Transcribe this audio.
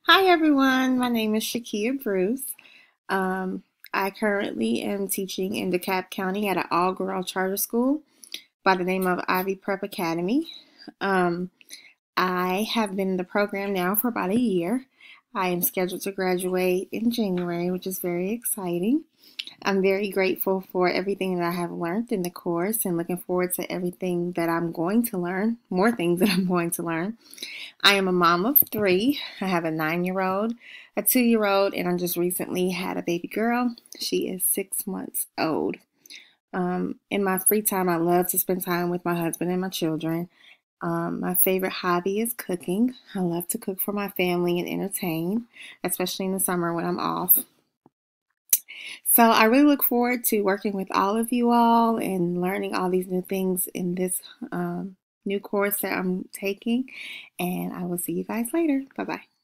Hi everyone, my name is Shakia Bruce. Um, I currently am teaching in DeKalb County at an all-girl charter school by the name of Ivy Prep Academy. Um, I have been in the program now for about a year. I am scheduled to graduate in January, which is very exciting. I'm very grateful for everything that I have learned in the course and looking forward to everything that I'm going to learn, more things that I'm going to learn. I am a mom of three. I have a 9-year-old, a 2-year-old, and I just recently had a baby girl. She is 6 months old. In my free time, I love to spend time with my husband and my children. My favorite hobby is cooking. I love to cook for my family and entertain, especially in the summer when I'm off. So I really look forward to working with all of you all and learning all these new things in this new course that I'm taking. And I will see you guys later. Bye bye.